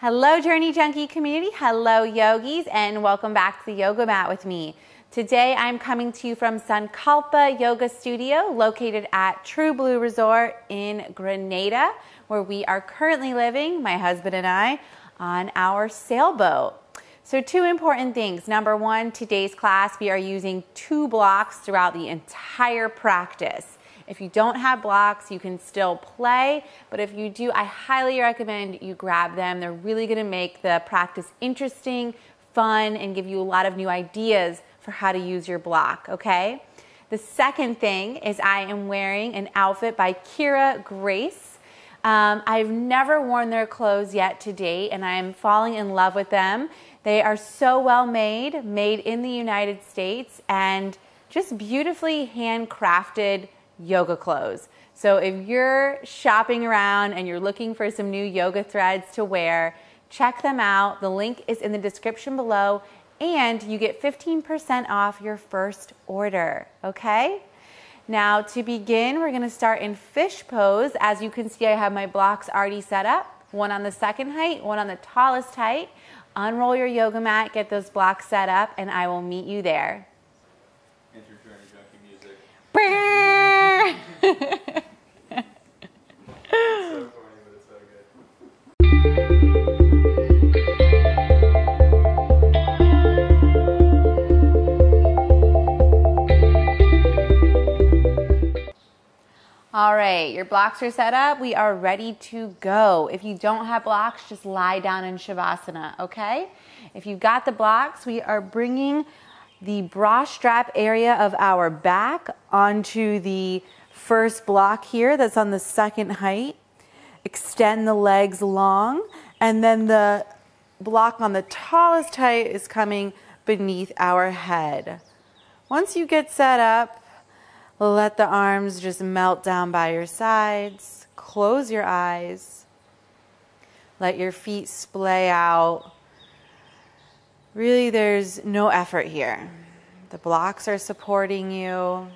Hello Journey Junkie community, hello yogis, and welcome back to the yoga mat with me. Today I'm coming to you from Sankalpa Yoga Studio located at True Blue Resort in Grenada, where we are currently living, my husband and I, on our sailboat. So two important things. Number one, today's class we are using 2 blocks throughout the entire practice. If you don't have blocks, you can still play, but if you do, I highly recommend you grab them. They're really gonna make the practice interesting, fun, and give you a lot of new ideas for how to use your block, okay? The second thing is I am wearing an outfit by Kira Grace. I've never worn their clothes yet to date, and I'm falling in love with them. They are so well made, made in the United States, and just beautifully handcrafted yoga clothes. So if you're shopping around and you're looking for some new yoga threads to wear, check them out. The link is in the description below, and you get 15% off your first order, okay? Now to begin, we're gonna start in fish pose. As you can see, I have my blocks already set up, one on the second height, one on the tallest height. Unroll your yoga mat, get those blocks set up, and I will meet you there. Enter Journey Junkie music. So corny, but it's so good. all right, your blocks are set up. We are ready to go. If you don't have blocks, just lie down in Shavasana, okay? If you've got the blocks, we are bringing the bra strap area of our back onto the first block here that's on the second height. Extend the legs long, and then the block on the tallest height is coming beneath our head. Once you get set up, let the arms just melt down by your sides. Close your eyes. Let your feet splay out. Really, there's no effort here. The blocks are supporting you.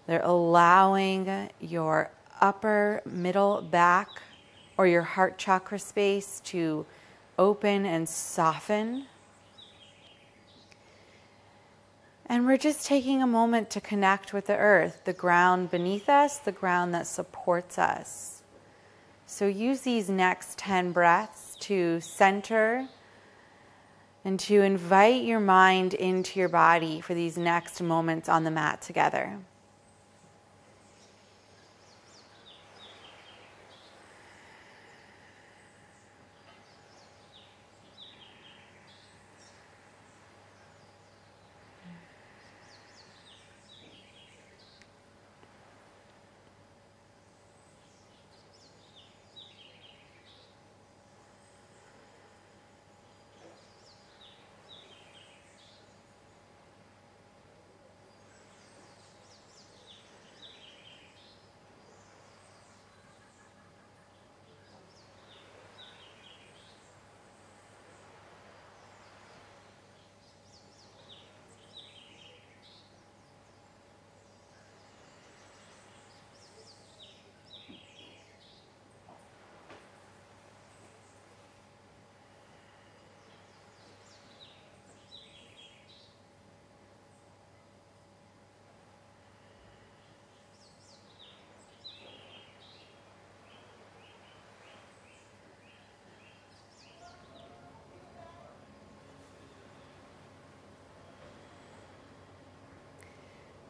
They're allowing your upper middle back or your heart chakra space to open and soften. And we're just taking a moment to connect with the earth, the ground beneath us, the ground that supports us. So use these next 10 breaths to center and to invite your mind into your body for these next moments on the mat together.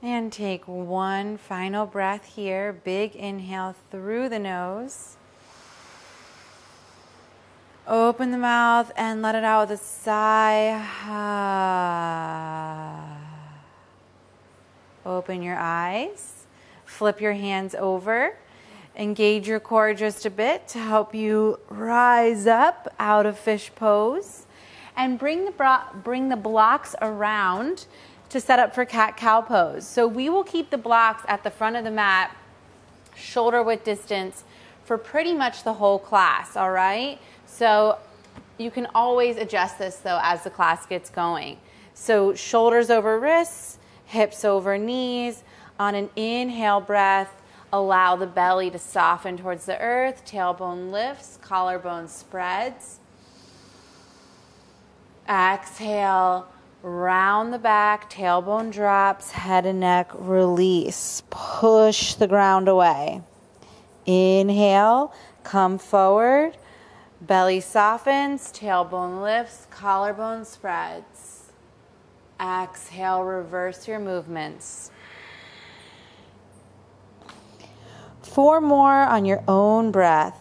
And take one final breath here. Big inhale through the nose. Open the mouth and let it out with a sigh. Open your eyes. Flip your hands over. Engage your core just a bit to help you rise up out of fish pose. And bring the blocks around to set up for cat-cow pose. So we will keep the blocks at the front of the mat, shoulder width distance, for pretty much the whole class, all right? So you can always adjust this though as the class gets going. So shoulders over wrists, hips over knees. On an inhale breath, Allow the belly to soften towards the earth. Tailbone lifts, collarbone spreads. Exhale, round the back, tailbone drops, head and neck release. Push the ground away. Inhale, come forward. Belly softens, tailbone lifts, collarbone spreads. Exhale, reverse your movements. 4 more on your own breath.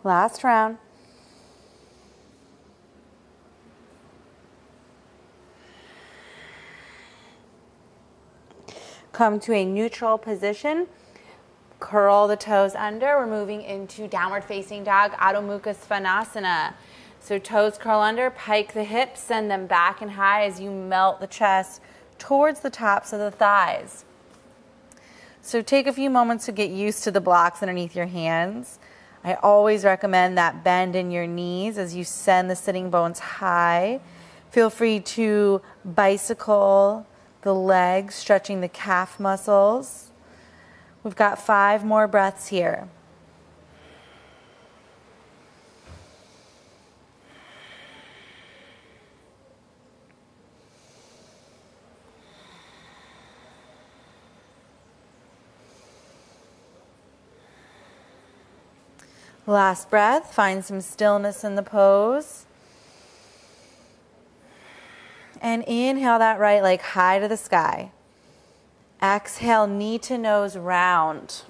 Last round. Come to a neutral position. Curl the toes under. We're moving into downward facing dog, Adho Mukha Svanasana. So toes curl under, pike the hips, send them back and high as you melt the chest towards the tops of the thighs. So take a few moments to get used to the blocks underneath your hands. I always recommend that bend in your knees as you send the sitting bones high. Feel free to bicycle the legs, stretching the calf muscles. We've got 5 more breaths here. Last breath, find some stillness in the pose. And inhale that right leg high to the sky. Exhale, knee to nose round.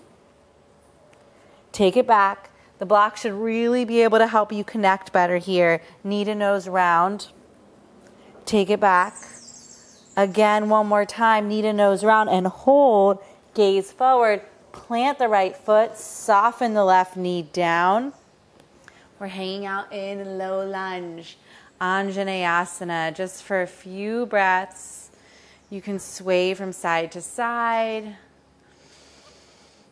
Take it back. The block should really be able to help you connect better here. Knee to nose round. Take it back. Again, one more time, knee to nose round and hold, gaze forward. Plant the right foot, soften the left knee down. We're hanging out in low lunge, Anjaneyasana, just for a few breaths. You can sway from side to side.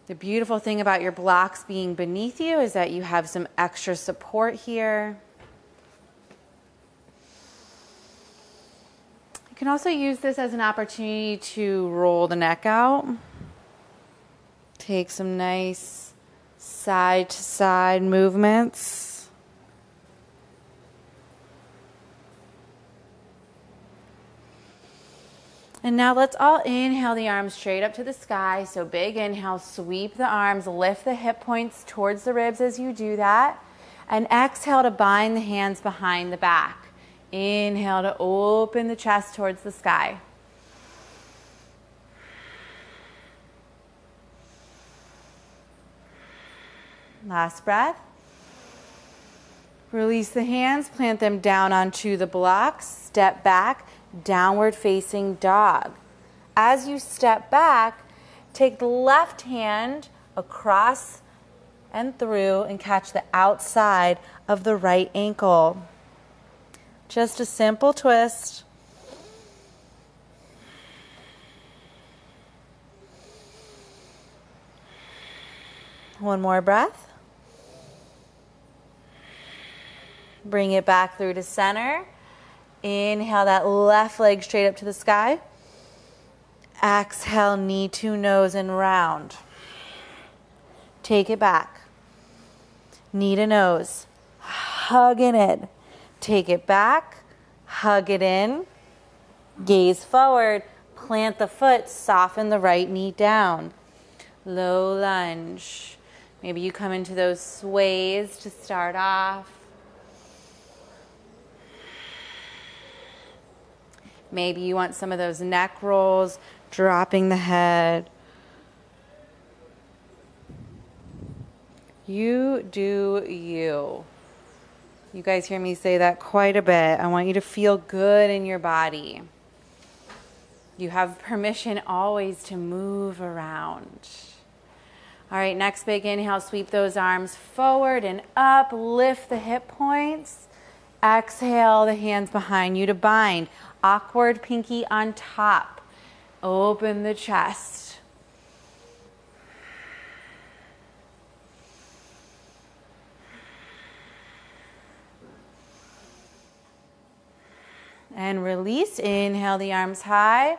The beautiful thing about your blocks being beneath you is that you have some extra support here. You can also use this as an opportunity to roll the neck out. Take some nice side to side movements. And now let's all inhale the arms straight up to the sky. So big inhale, sweep the arms, lift the hip points towards the ribs as you do that. And exhale to bind the hands behind the back. Inhale to open the chest towards the sky. Last breath. Release the hands, plant them down onto the blocks, step back, downward facing dog. As you step back, take the left hand across and through and catch the outside of the right ankle. Just a simple twist. One more breath. Bring it back through to center. Inhale that left leg straight up to the sky. Exhale, knee to nose and round. Take it back. Knee to nose. Hug it in. Take it back. Hug it in. Gaze forward. Plant the foot. Soften the right knee down. Low lunge. Maybe you come into those sways to start off. Maybe you want some of those neck rolls, dropping the head. You do you. You guys hear me say that quite a bit. I want you to feel good in your body. You have permission always to move around. All right, next big inhale, sweep those arms forward and up, lift the hip points. Exhale, the hands behind you to bind. Awkward pinky on top. Open the chest. And release. Inhale the arms high.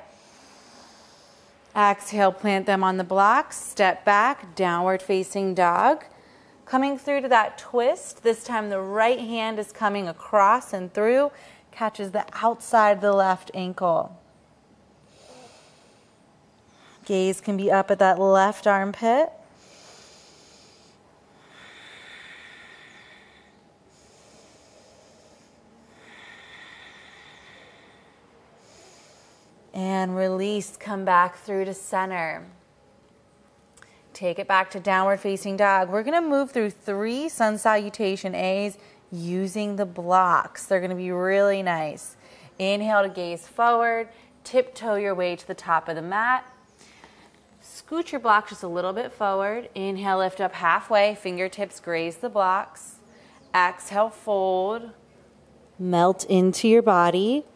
Exhale, plant them on the blocks. Step back, downward facing dog. Coming through to that twist. This time the right hand is coming across and through. Catches the outside of the left ankle. Gaze can be up at that left armpit. And release, come back through to center. Take it back to downward facing dog. We're gonna move through 3 sun salutation A's using the blocks. They're gonna be really nice. Inhale to gaze forward, tiptoe your way to the top of the mat. Scoot your block just a little bit forward. Inhale, lift up halfway, fingertips graze the blocks. Exhale, fold, melt into your body.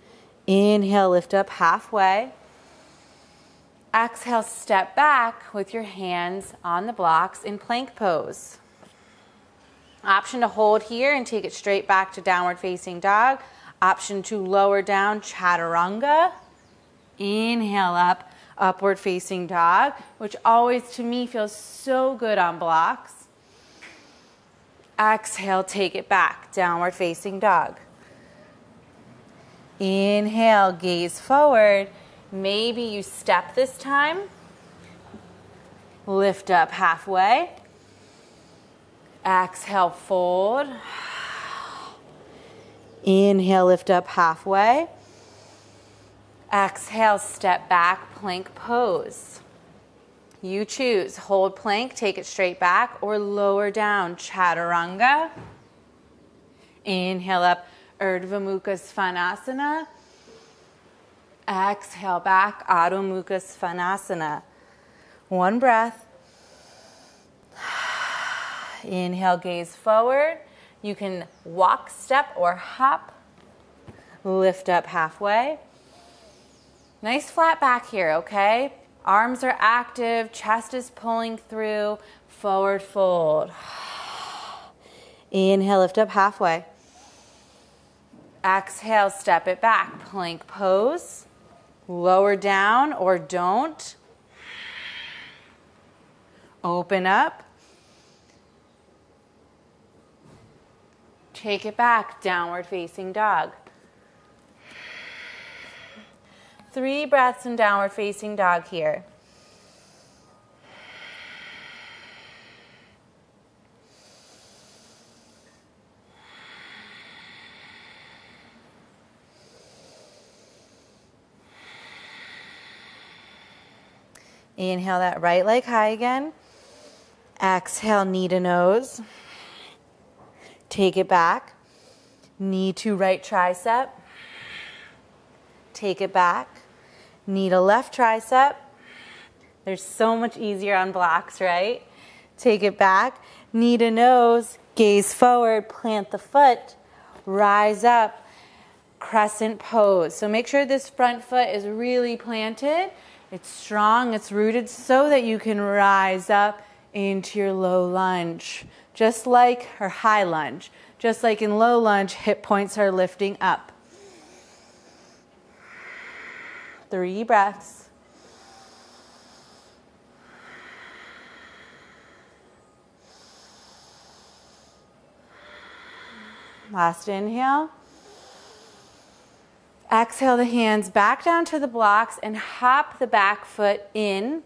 Inhale, lift up halfway. Exhale, step back with your hands on the blocks in plank pose. Option to hold here and take it straight back to downward facing dog. Option to lower down, chaturanga. Inhale up, upward facing dog, which always to me feels so good on blocks. Exhale, take it back, downward facing dog. Inhale, gaze forward. Maybe you step this time. Lift up halfway. Exhale, fold. Inhale, lift up halfway. Exhale, step back, plank pose. You choose. Hold plank, take it straight back, or lower down, chaturanga. Inhale up, Urdhva Mukha Svanasana. Exhale back, Adho Mukha Svanasana. One breath. Inhale, gaze forward. You can walk, step, or hop. Lift up halfway. Nice flat back here, okay? Arms are active, chest is pulling through. Forward fold. Inhale, lift up halfway. Exhale, step it back, plank pose. Lower down or don't. Open up. Take it back, downward facing dog. 3 breaths in downward facing dog here. Inhale that right leg high again. Exhale, knee to nose. Take it back. Knee to right tricep. Take it back. Knee to left tricep. They're so much easier on blocks, right? Take it back. Knee to nose. Gaze forward. Plant the foot. Rise up. Crescent pose. So make sure this front foot is really planted. It's strong, it's rooted so that you can rise up into your low lunge. Just like, or high lunge. Just like in low lunge, hip points are lifting up. 3 breaths. Last inhale. Exhale the hands back down to the blocks and hop the back foot in.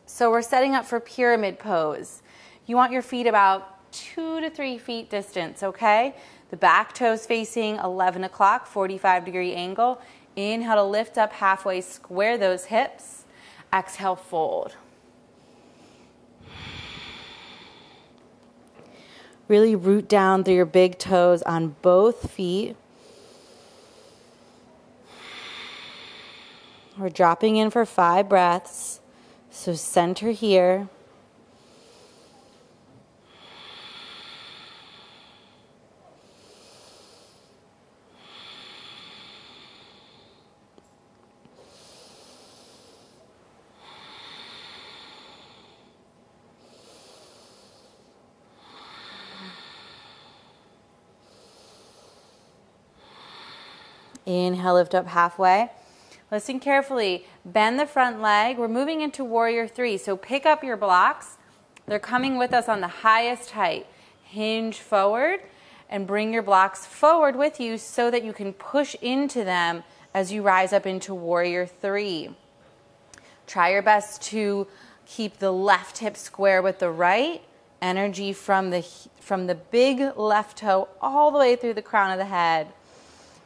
So we're setting up for pyramid pose. You want your feet about 2 to 3 feet distance, okay? The back toes facing 11 o'clock, 45-degree angle. Inhale to lift up halfway, square those hips. Exhale, fold. Really root down through your big toes on both feet. We're dropping in for 5 breaths. So center here. Inhale, lift up halfway. Listen carefully. Bend the front leg. We're moving into warrior 3. So pick up your blocks. They're coming with us on the highest height. Hinge forward and bring your blocks forward with you so that you can push into them as you rise up into warrior 3. Try your best to keep the left hip square with the right. Energy from the big left toe all the way through the crown of the head.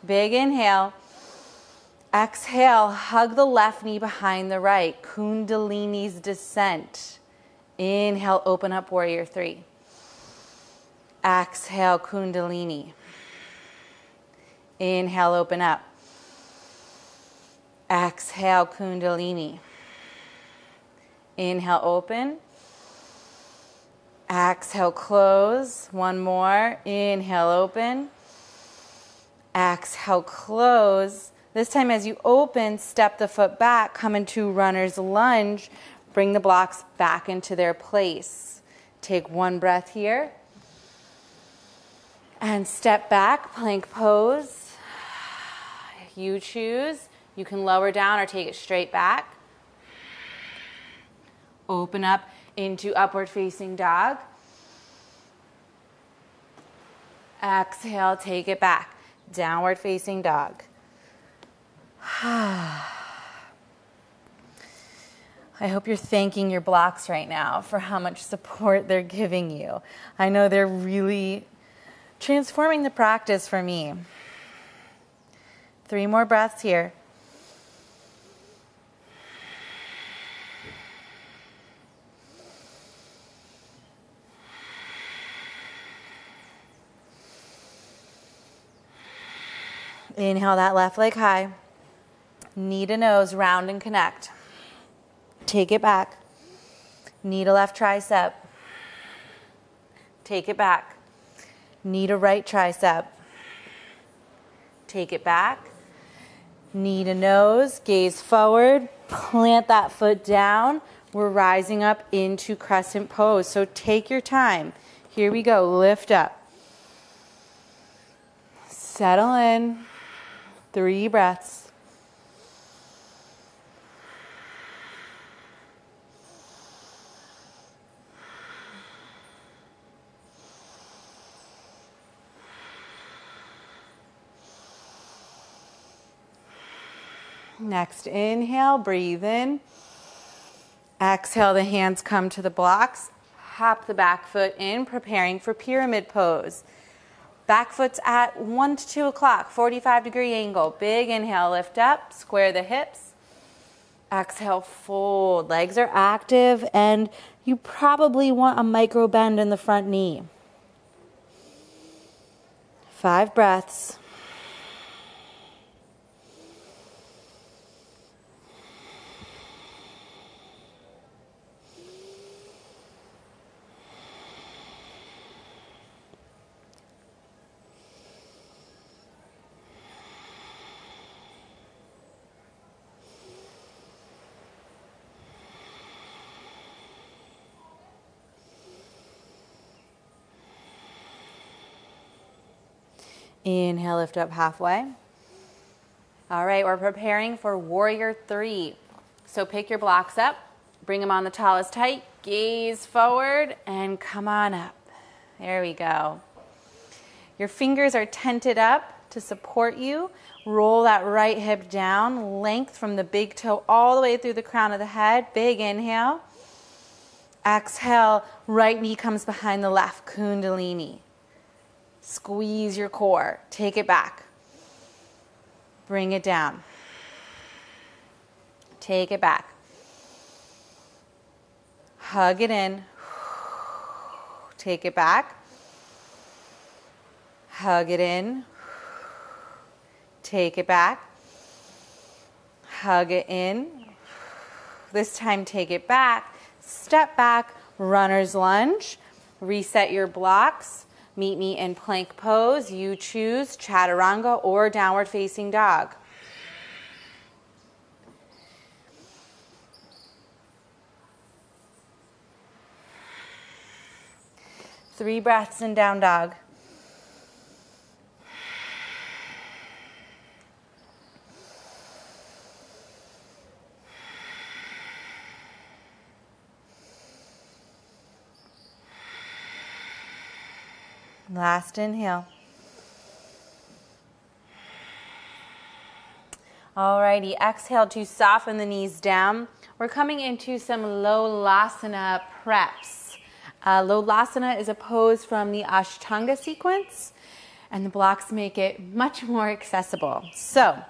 Big inhale. Exhale, hug the left knee behind the right. Kundalini's descent. Inhale, open up warrior 3. Exhale, Kundalini. Inhale, open up. Exhale, Kundalini. Inhale, open. Exhale, close. One more. Inhale, open. Exhale, close. This time as you open, step the foot back, come into runner's lunge. Bring the blocks back into their place. Take one breath here. And step back, plank pose. You choose. You can lower down or take it straight back. Open up into upward facing dog. Exhale, take it back. Downward facing dog. I hope you're thanking your blocks right now for how much support they're giving you. I know they're really transforming the practice for me. 3 more breaths here. Inhale that left leg high. Knee to nose, round and connect. Take it back. Knee to left tricep. Take it back. Knee to right tricep. Take it back. Knee to nose, gaze forward. Plant that foot down. We're rising up into Crescent Pose. So take your time. Here we go. Lift up. Settle in. 3 breaths. Next inhale, breathe in. Exhale, the hands come to the blocks. Hop the back foot in, preparing for pyramid pose. Back foot's at 1 to 2 o'clock, 45-degree angle. Big inhale, lift up, square the hips. Exhale, fold. Legs are active, and you probably want a micro bend in the front knee. 5 breaths. Inhale, lift up halfway. All right, we're preparing for warrior 3. So pick your blocks up, bring them on the tallest height, gaze forward, and come on up. There we go. Your fingers are tented up to support you. Roll that right hip down, length from the big toe all the way through the crown of the head. Big inhale. Exhale, right knee comes behind the left, Kundalini. Squeeze your core. Take it back. Bring it down. Take it back. Hug it in. Take it back. Hug it in. Take it back. Hug it in. This time take it back. Step back, runner's lunge. Reset your blocks. Meet me in plank pose. You choose chaturanga or downward facing dog. Three breaths in down dog. Last inhale. Alrighty, exhale to soften the knees down. We're coming into some Lolasana preps. Lolasana is a pose from the Ashtanga sequence, and the blocks make it much more accessible. So,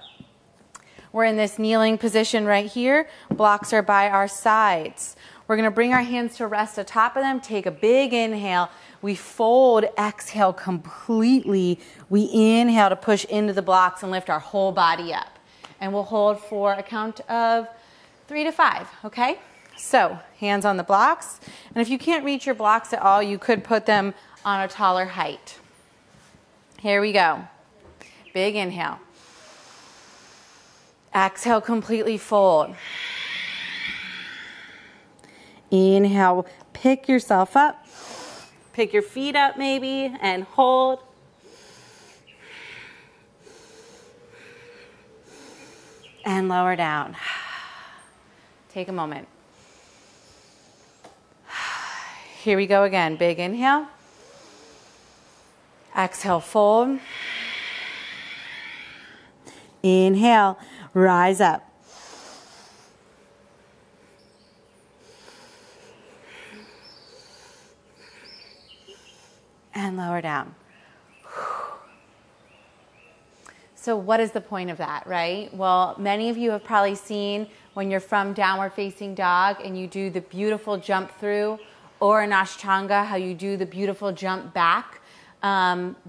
we're in this kneeling position right here. Blocks are by our sides. We're going to bring our hands to rest atop of them. Take a big inhale. We fold, exhale completely. We inhale to push into the blocks and lift our whole body up. And we'll hold for a count of 3 to 5, okay? So, hands on the blocks. And if you can't reach your blocks at all, you could put them on a taller height. Here we go. Big inhale. Exhale, completely fold. Inhale, pick yourself up. Pick your feet up maybe and hold. And lower down. Take a moment. Here we go again. Big inhale. Exhale, fold. Inhale, rise up. And lower down. So what is the point of that, right? Well, many of you have probably seen when you're from downward facing dog and you do the beautiful jump through, or in Ashtanga, how you do the beautiful jump back.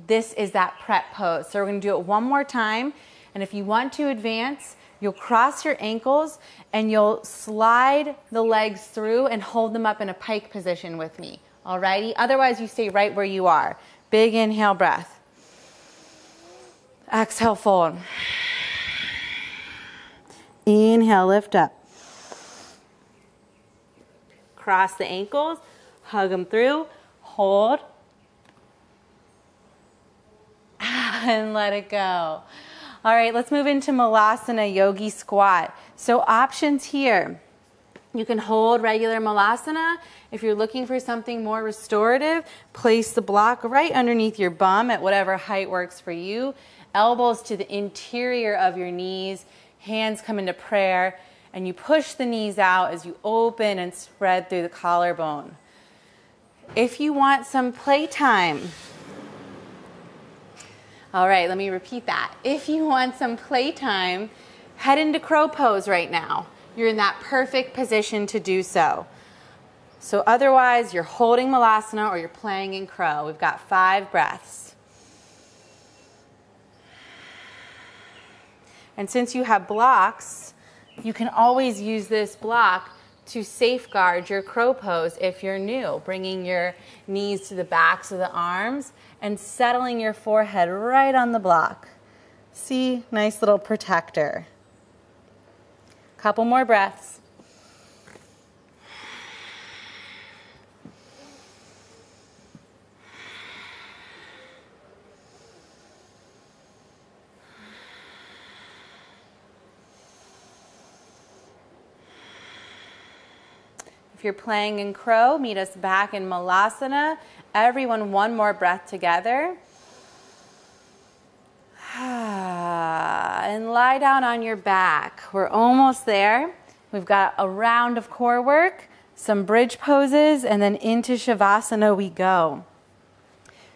This is that prep pose. So we're going to do it one more time. And if you want to advance, you'll cross your ankles and you'll slide the legs through and hold them up in a pike position with me. Alrighty? Otherwise, you stay right where you are. Big inhale breath. Exhale, fold. Inhale, lift up. Cross the ankles, hug them through, hold, and let it go. All right, let's move into Malasana Yogi Squat. So options here. You can hold regular Malasana. If you're looking for something more restorative, place the block right underneath your bum at whatever height works for you. Elbows to the interior of your knees. Hands come into prayer. And you push the knees out as you open and spread through the collarbone. If you want some playtime, all right, let me repeat that. If you want some playtime, head into crow pose right now. You're in that perfect position to do so. So otherwise, you're holding Malasana or you're playing in crow. We've got 5 breaths. And since you have blocks, you can always use this block to safeguard your crow pose if you're new, bringing your knees to the backs of the arms and settling your forehead right on the block. See, nice little protector. Couple more breaths. If you're playing in crow, meet us back in Malasana. Everyone, one more breath together. And lie down on your back. We're almost there. We've got a round of core work, some bridge poses, and then into Shavasana we go.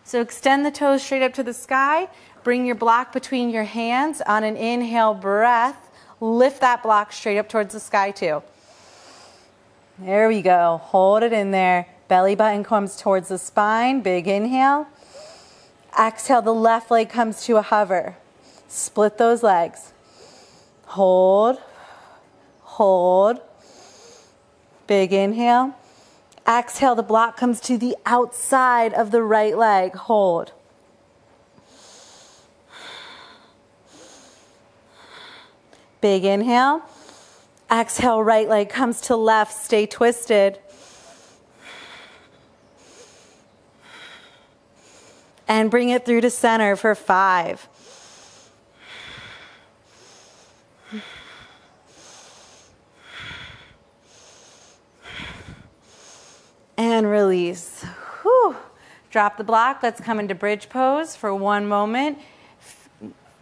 So extend the toes straight up to the sky. Bring your block between your hands. On an inhale breath, lift that block straight up towards the sky too. There we go. Hold it in there. Belly button comes towards the spine. Big inhale. Exhale, the left leg comes to a hover. Split those legs. Hold. hold. Big inhale. Exhale, the block comes to the outside of the right leg. Hold. Big inhale. Exhale, right leg comes to left. Stay twisted. And bring it through to center for 5. And release. Whew. Drop the block. Let's come into bridge pose for 1 moment.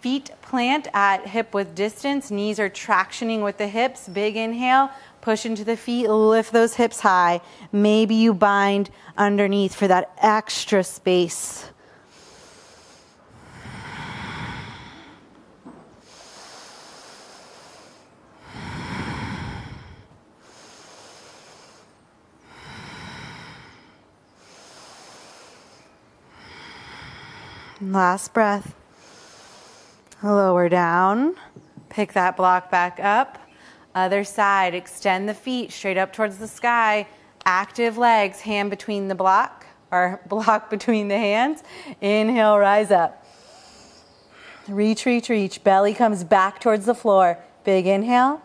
Feet plant at hip width distance. Knees are tractioning with the hips. Big inhale. Push into the feet. Lift those hips high. Maybe you bind underneath for that extra space. Last breath. Lower down. Pick that block back up. Other side. Extend the feet straight up towards the sky. Active legs. Hand between the block, or block between the hands. Inhale, rise up. Reach, reach, reach. Belly comes back towards the floor. Big inhale.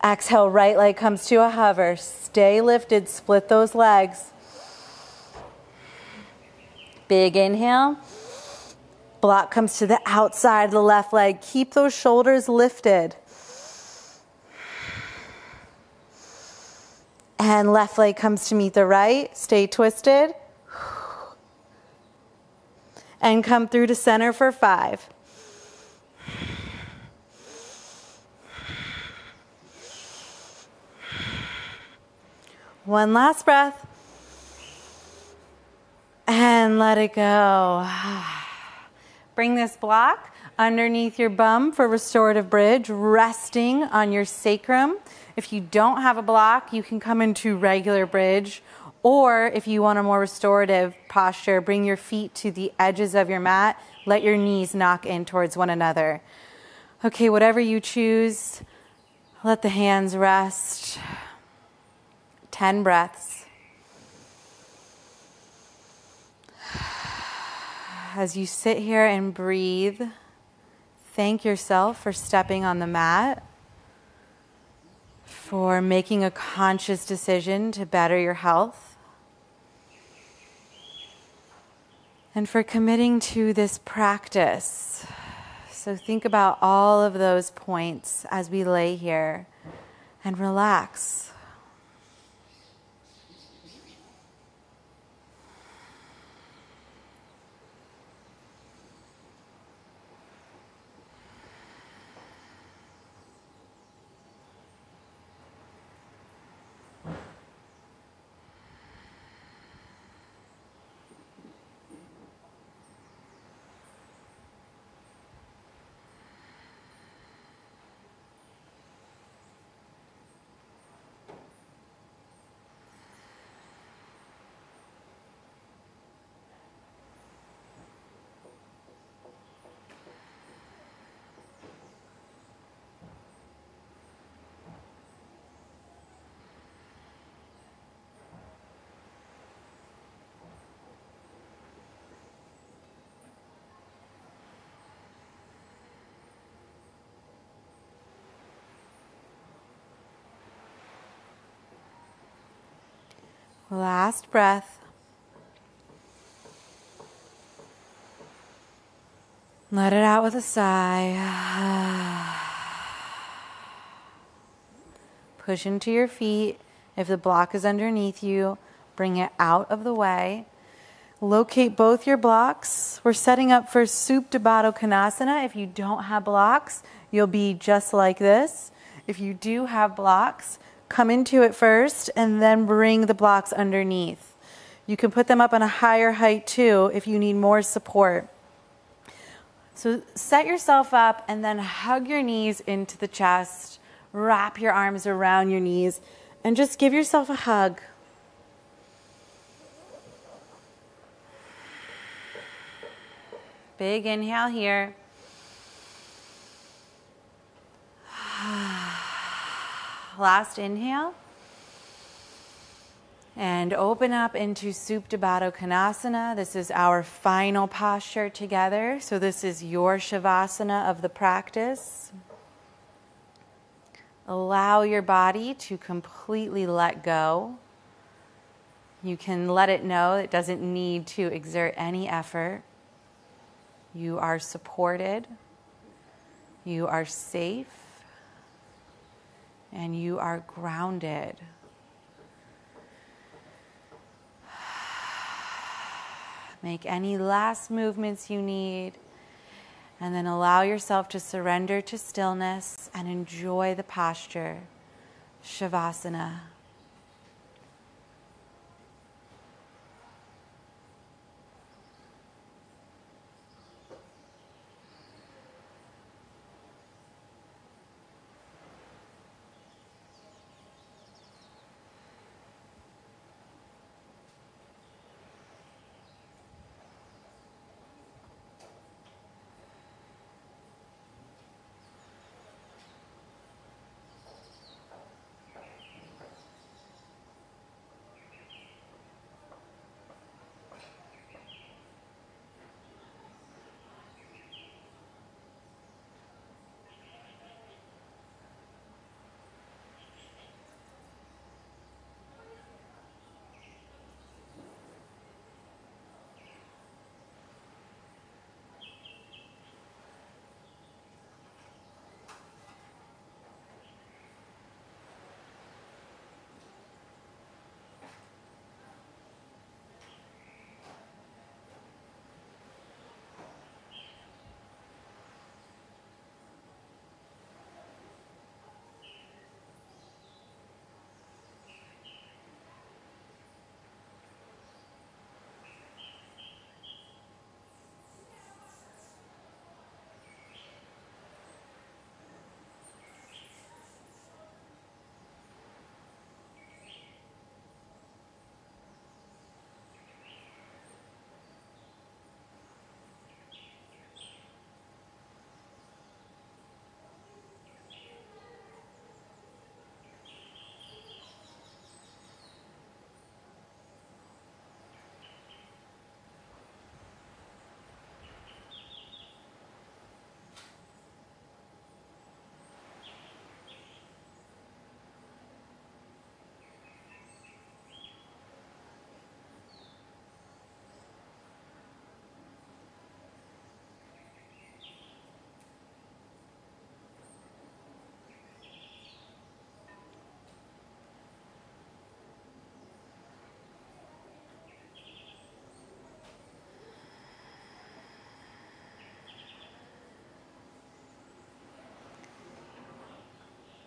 Exhale, right leg comes to a hover. Stay lifted. Split those legs. Big inhale. Block comes to the outside of the left leg. Keep those shoulders lifted. And left leg comes to meet the right. Stay twisted. And come through to center for 5. One last breath. And let it go. Bring this block underneath your bum for restorative bridge, resting on your sacrum. If you don't have a block, you can come into regular bridge. Or if you want a more restorative posture, bring your feet to the edges of your mat. Let your knees knock in towards one another. Okay, whatever you choose, let the hands rest. 10 breaths. As you sit here and breathe, thank yourself for stepping on the mat, for making a conscious decision to better your health, and for committing to this practice. So think about all of those points as we lay here and relax. Last breath. Let it out with a sigh. Push into your feet. If the block is underneath you, bring it out of the way. Locate both your blocks. We're setting up for Supta Baddha Konasana. If you don't have blocks, you'll be just like this. If you do have blocks, come into it first and then bring the blocks underneath. You can put them up on a higher height too if you need more support. So set yourself up and then hug your knees into the chest. Wrap your arms around your knees and just give yourself a hug. Big inhale here. Last inhale. And open up into Supta Baddha Konasana. This is our final posture together. So this is your Shavasana of the practice. Allow your body to completely let go. You can let it know it doesn't need to exert any effort. You are supported. You are safe. And you are grounded. Make any last movements you need, and then allow yourself to surrender to stillness and enjoy the posture, Shavasana.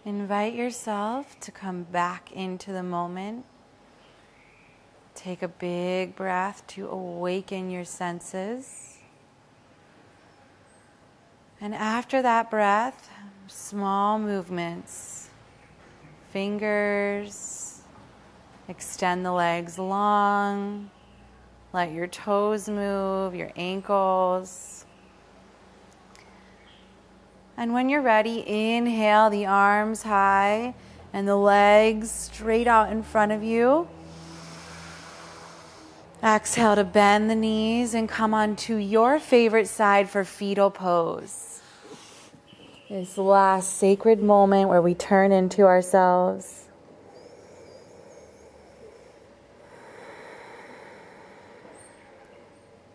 Invite yourself to come back into the moment. Take a big breath to awaken your senses. And after that breath, small movements. Fingers, extend the legs long. Let your toes move, your ankles. And when you're ready, inhale the arms high and the legs straight out in front of you. Exhale to bend the knees and come onto your favorite side for Fetal Pose. This last sacred moment where we turn into ourselves.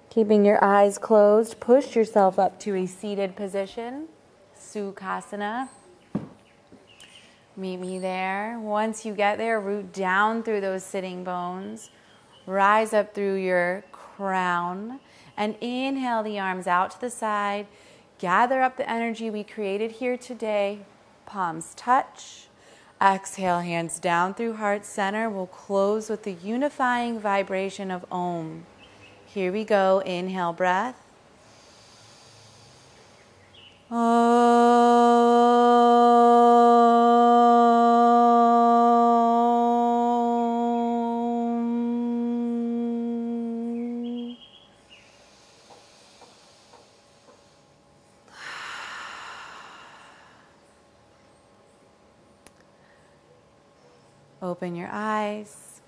Keeping your eyes closed, push yourself up to a seated position. Sukhasana. Meet me there. Once you get there, root down through those sitting bones. Rise up through your crown. And inhale the arms out to the side. Gather up the energy we created here today. Palms touch. Exhale, hands down through heart center. We'll close with the unifying vibration of Ummmm. Here we go. Inhale, breath. Open your eyes.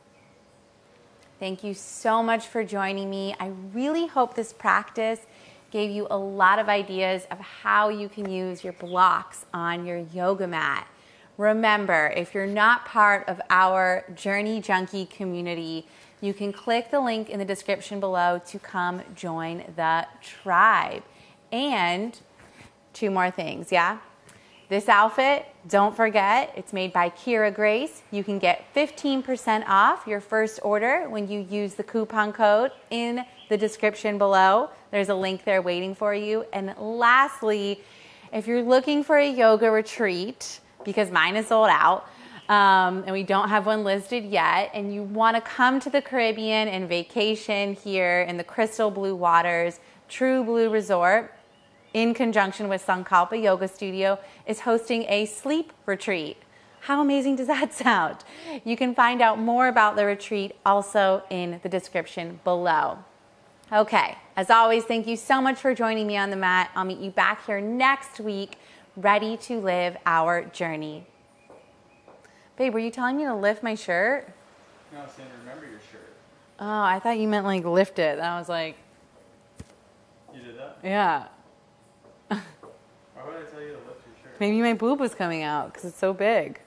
Thank you so much for joining me. I really hope this practice gave you a lot of ideas of how you can use your blocks on your yoga mat. Remember, if you're not part of our Journey Junkie community, you can click the link in the description below to come join the tribe. And 2 more things, yeah? This outfit, don't forget, it's made by Kira Grace. You can get 15% off your first order when you use the coupon code in the description below. There's a link there waiting for you. And lastly, if you're looking for a yoga retreat, because mine is sold out, and we don't have one listed yet, and you want to come to the Caribbean and vacation here in the crystal blue waters, True Blue Resort, in conjunction with Sankalpa Yoga Studio, is hosting a sleep retreat. How amazing does that sound? You can find out more about the retreat also in the description below. Okay, as always, thank you so much for joining me on the mat. I'll meet you back here next week, ready to live our journey. Babe, were you telling me to lift my shirt? No, I was saying remember your shirt. Oh, I thought you meant like lift it. And I was like... You did that? Yeah. Why would I tell you to lift your shirt? Maybe my boob was coming out because it's so big.